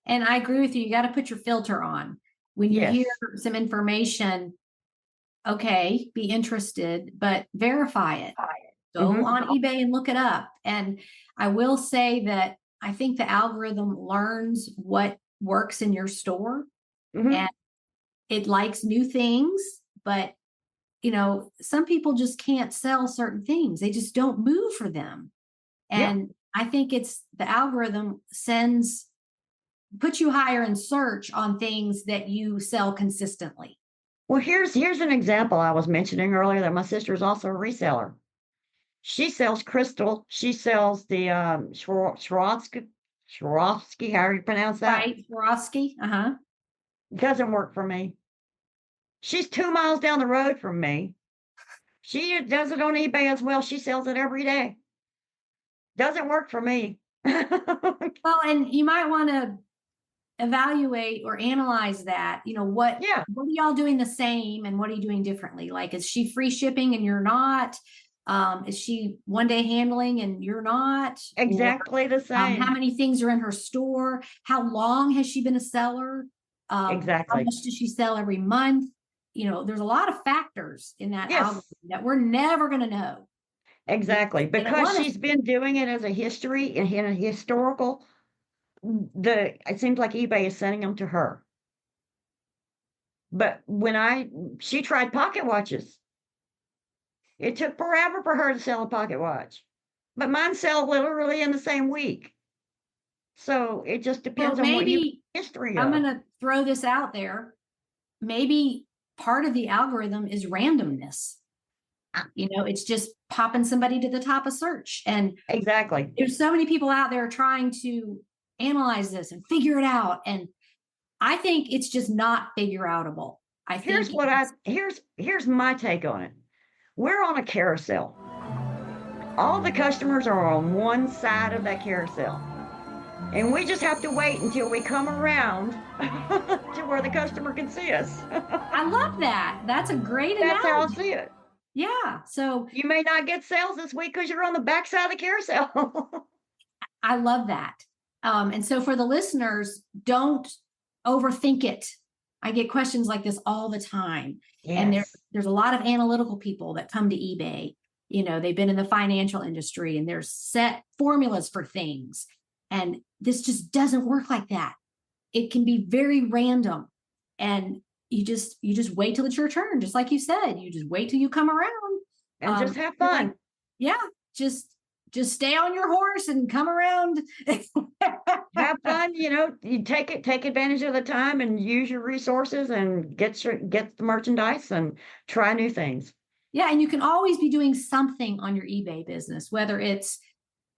And I agree with you. You got to put your filter on. When you Yes. hear some information, okay, be interested, but verify it. Go Mhm. on eBay and look it up. And I will say that I think the algorithm learns what works in your store, Mhm. and it likes new things, but some people just can't sell certain things. They just don't move for them. Yeah. And I think it's the algorithm puts you higher in search on things that you sell consistently. Well, here's an example I was mentioning earlier that my sister is also a reseller. She sells crystal. She sells the Swarovski, how do you pronounce that? Right, Swarovski. Uh-huh. Doesn't work for me. She's 2 miles down the road from me. She does it on eBay as well. She sells it every day. Doesn't work for me. Well, and you might want to evaluate or analyze that. What Yeah, are y'all doing the same and what are you doing differently? Like, is she free shipping and you're not? Is she one day handling and you're not? Or, exactly the how same. many things are in her store? How long has she been a seller? How Exactly. much does she sell every month? There's a lot of factors in that Yes, algorithm that we're never going to know. exactly. They don't Because want us she's been doing it as a history and in a historical, it seems like eBay is sending them to her. But she tried pocket watches. It took forever for her to sell a pocket watch. But mine sell literally in the same week. So it just Well, depends on what you maybe history I'm of. going to throw this out there. Maybe part of the algorithm is randomness. It's just popping somebody to the top of search. And Exactly. there's so many people out there trying to analyze this and figure it out. And I think it's just not figure outable. I think Here's my take on it. We're on a carousel. All the customers are on one side of that carousel. And we just have to wait until we come around to where the customer can see us. I love that. That's a great That's how I analogy. see it. Yeah. So You may not get sales this week because you're on the back side of the carousel. I love that. And so for the listeners, don't overthink it. I get questions like this all the time. And Yes. there's a lot of analytical people that come to eBay. They've been in the financial industry and there's set formulas for things. And this just doesn't work like that. It can be very random. And you just wait till it's your turn. Just like you said, you just wait till you come around. And just have fun. Yeah. Just stay on your horse and come around. Have fun, you take advantage of the time and use your resources and get the merchandise and try new things. Yeah, and you can always be doing something on your eBay business, whether it's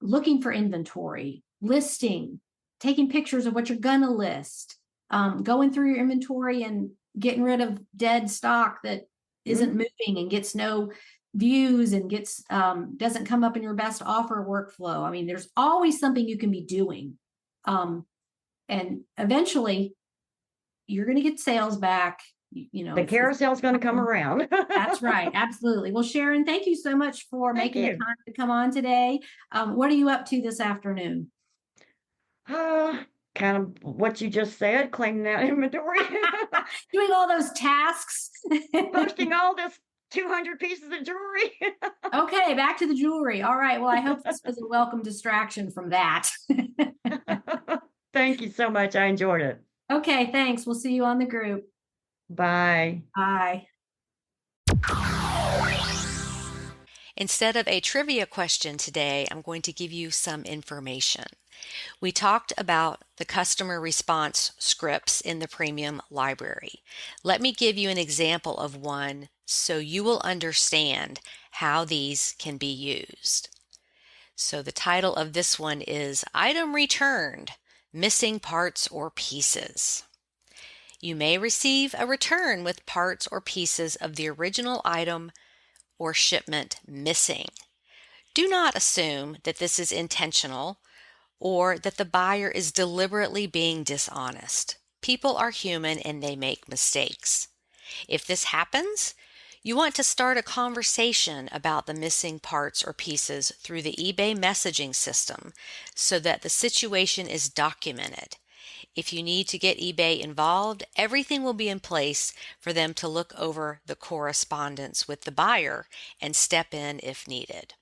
looking for inventory, listing, taking pictures of what you're gonna list, going through your inventory and getting rid of dead stock that isn't moving and gets no views and gets doesn't come up in your best offer workflow. I mean, there's always something you can be doing. And eventually you're going to get sales back. The carousel's going to come around. That's right. Absolutely. Well, Sharon, thank you so much for making the time to come on today. What are you up to this afternoon? Kind of what you just said, cleaning out inventory. Doing all those tasks. Posting all this 200 pieces of jewelry. Okay, back to the jewelry. All right. Well, I hope this was a welcome distraction from that. Thank you so much. I enjoyed it. Okay, thanks. We'll see you on the group. Bye. Bye. Instead of a trivia question today, I'm going to give you some information. We talked about the customer response scripts in the premium library. Let me give you an example of one so you will understand how these can be used. So the title of this one is Item Returned, Missing Parts or Pieces. You may receive a return with parts or pieces of the original item or shipment missing. Do not assume that this is intentional or that the buyer is deliberately being dishonest. People are human and they make mistakes. If this happens, you want to start a conversation about the missing parts or pieces through the eBay messaging system so that the situation is documented. If you need to get eBay involved, everything will be in place for them to look over the correspondence with the buyer and step in if needed.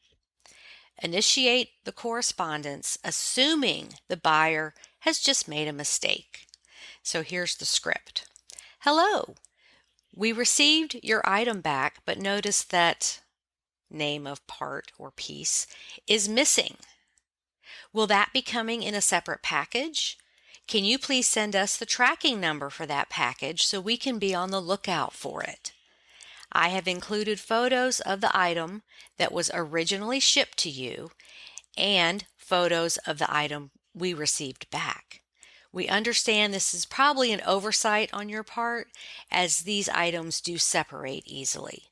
Initiate the correspondence assuming the buyer has just made a mistake. So here's the script. Hello, we received your item back, but noticed that name of part or piece is missing. Will that be coming in a separate package? Can you please send us the tracking number for that package so we can be on the lookout for it? I have included photos of the item that was originally shipped to you and photos of the item we received back. We understand this is probably an oversight on your part, as these items do separate easily.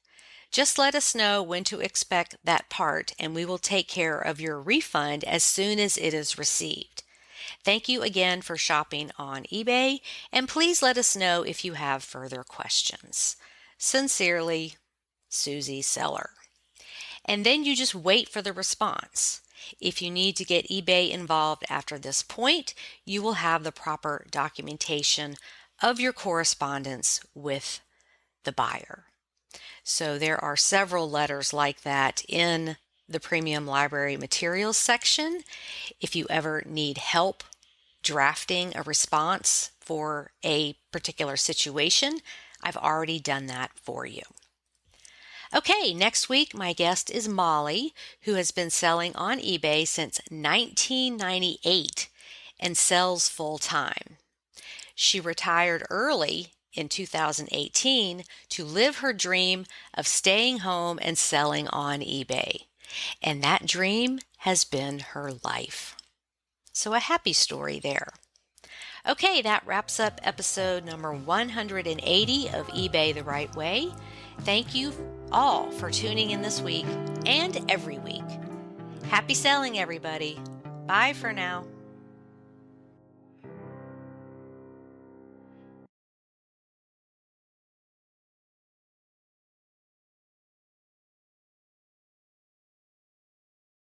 Just let us know when to expect that part and we will take care of your refund as soon as it is received. Thank you again for shopping on eBay, and please let us know if you have further questions. Sincerely, Susie Seller. And then you just wait for the response. If you need to get eBay involved after this point, you will have the proper documentation of your correspondence with the buyer. So there are several letters like that in the Premium Library Materials section. If you ever need help drafting a response for a particular situation, I've already done that for you. Okay, next week my guest is Molly, who has been selling on eBay since 1998 and sells full-time. She retired early in 2018 to live her dream of staying home and selling on eBay. And that dream has been her life. So a happy story there. Okay, that wraps up episode number 180 of eBay the Right Way. Thank you all for tuning in this week and every week. Happy selling, everybody. Bye for now.